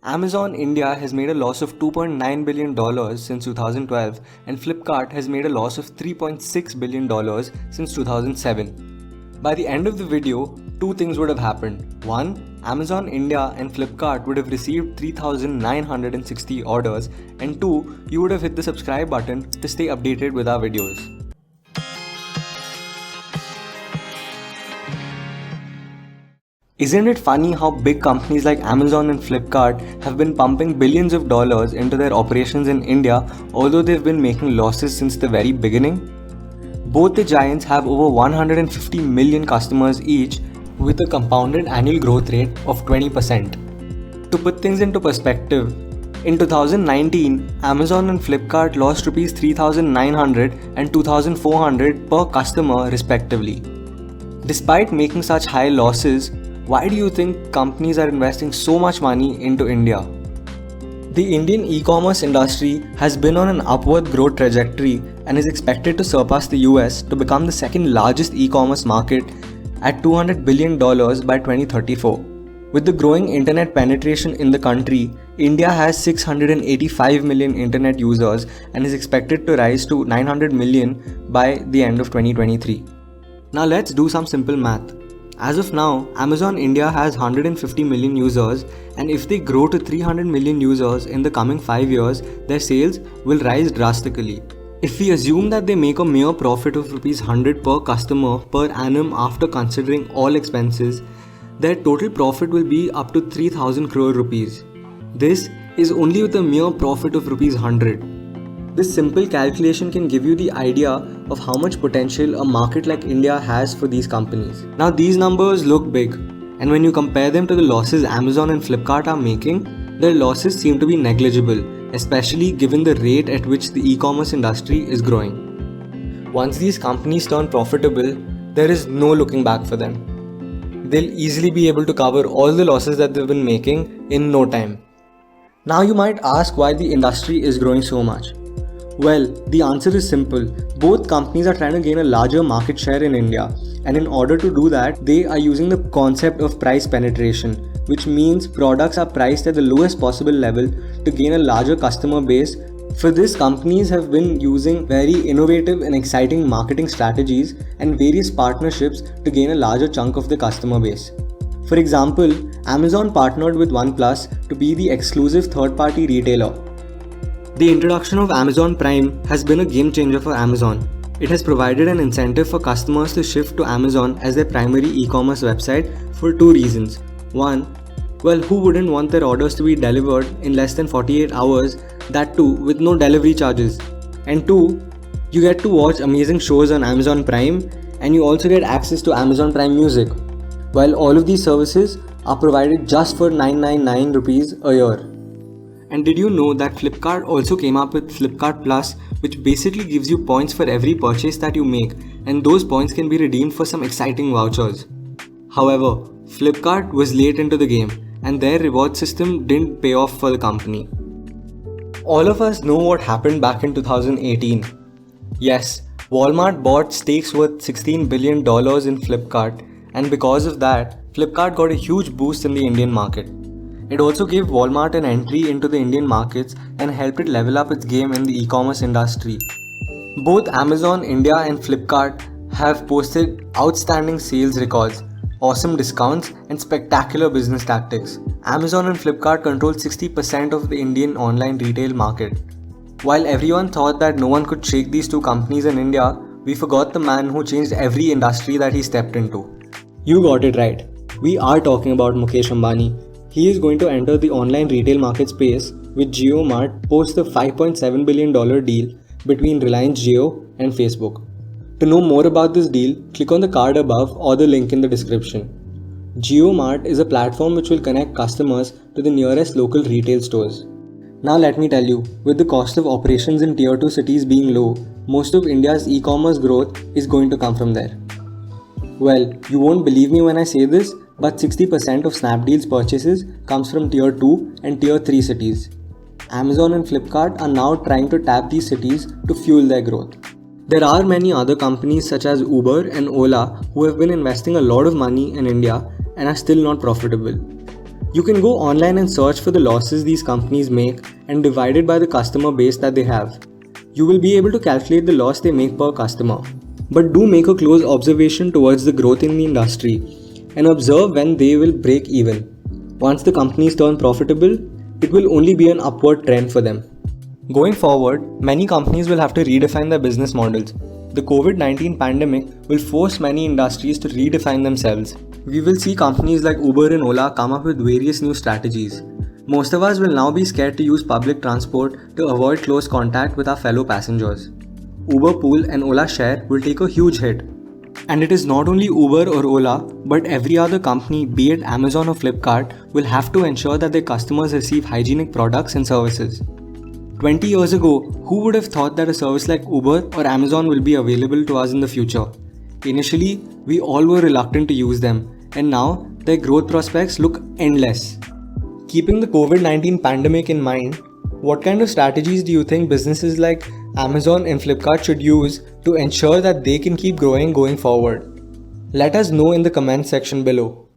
Amazon India has made a loss of $2.9 billion since 2012 and Flipkart has made a loss of $3.6 billion since 2007. By the end of the video, two things would have happened. One, Amazon India and Flipkart would have received 3,960 orders, and two, you would have hit the subscribe button to stay updated with our videos. Isn't it funny how big companies like Amazon and Flipkart have been pumping billions of dollars into their operations in India, although they've been making losses since the very beginning? Both the giants have over 150 million customers each, with a compounded annual growth rate of 20%. To put things into perspective, in 2019, Amazon and Flipkart lost Rs 3,900 and 2,400 per customer respectively. Despite making such high losses, why do you think companies are investing so much money into India? The Indian e-commerce industry has been on an upward growth trajectory and is expected to surpass the US to become the second largest e-commerce market at $200 billion by 2034. With the growing internet penetration in the country, India has 685 million internet users and is expected to rise to 900 million by the end of 2023. Now let's do some simple math. As of now, Amazon India has 150 million users, and if they grow to 300 million users in the coming 5 years, their sales will rise drastically. If we assume that they make a mere profit of Rs 100 per customer per annum after considering all expenses, their total profit will be up to 3,000 crore rupees. This is only with a mere profit of Rs 100. This simple calculation can give you the idea of how much potential a market like India has for these companies. Now these numbers look big, and when you compare them to the losses Amazon and Flipkart are making, their losses seem to be negligible, especially given the rate at which the e-commerce industry is growing. Once these companies turn profitable, there is no looking back for them. They'll easily be able to cover all the losses that they've been making in no time. Now you might ask why the industry is growing so much. Well, the answer is simple. Both companies are trying to gain a larger market share in India, and in order to do that, they are using the concept of price penetration, which means products are priced at the lowest possible level to gain a larger customer base. For this, companies have been using very innovative and exciting marketing strategies and various partnerships to gain a larger chunk of the customer base. For example, Amazon partnered with OnePlus to be the exclusive third-party retailer. The introduction of Amazon Prime has been a game changer for Amazon. It has provided an incentive for customers to shift to Amazon as their primary e-commerce website for two reasons. One, well, who wouldn't want their orders to be delivered in less than 48 hours, that too with no delivery charges? And two, you get to watch amazing shows on Amazon Prime, and you also get access to Amazon Prime Music. While all of these services are provided just for 999 rupees a year. And did you know that Flipkart also came up with Flipkart Plus, which basically gives you points for every purchase that you make, and those points can be redeemed for some exciting vouchers. However, Flipkart was late into the game, and their reward system didn't pay off for the company. All of us know what happened back in 2018. Yes, Walmart bought stakes worth $16 billion in Flipkart, and because of that, Flipkart got a huge boost in the Indian market. It also gave Walmart an entry into the Indian markets and helped it level up its game in the e-commerce industry. Both Amazon India and Flipkart have posted outstanding sales records, awesome discounts, and spectacular business tactics. Amazon and Flipkart control 60% of the Indian online retail market. While everyone thought that no one could shake these two companies in India, we forgot the man who changed every industry that he stepped into. You got it right. We are talking about Mukesh Ambani. He is going to enter the online retail market space with JioMart post the $5.7 billion deal between Reliance Jio and Facebook. To know more about this deal, click on the card above or the link in the description. JioMart is a platform which will connect customers to the nearest local retail stores. Now let me tell you, with the cost of operations in tier 2 cities being low, most of India's e-commerce growth is going to come from there. Well, you won't believe me when I say this, but 60% of Snapdeal's purchases comes from tier 2 and tier 3 cities. Amazon and Flipkart are now trying to tap these cities to fuel their growth. There are many other companies such as Uber and Ola who have been investing a lot of money in India and are still not profitable. You can go online and search for the losses these companies make and divide it by the customer base that they have. You will be able to calculate the loss they make per customer. But do make a close observation towards the growth in the industry and observe when they will break even. Once the companies turn profitable, it will only be an upward trend for them. Going forward, many companies will have to redefine their business models. The COVID-19 pandemic will force many industries to redefine themselves. We will see companies like Uber and Ola come up with various new strategies. Most of us will now be scared to use public transport to avoid close contact with our fellow passengers. Uber Pool and Ola Share will take a huge hit. And it is not only Uber or Ola, but every other company, be it Amazon or Flipkart, will have to ensure that their customers receive hygienic products and services. 20 years ago, who would have thought that a service like Uber or Amazon will be available to us in the future? Initially, we all were reluctant to use them, and now their growth prospects look endless. Keeping the COVID-19 pandemic in mind, what kind of strategies do you think businesses like Amazon and Flipkart should use to ensure that they can keep growing going forward? Let us know in the comment section below.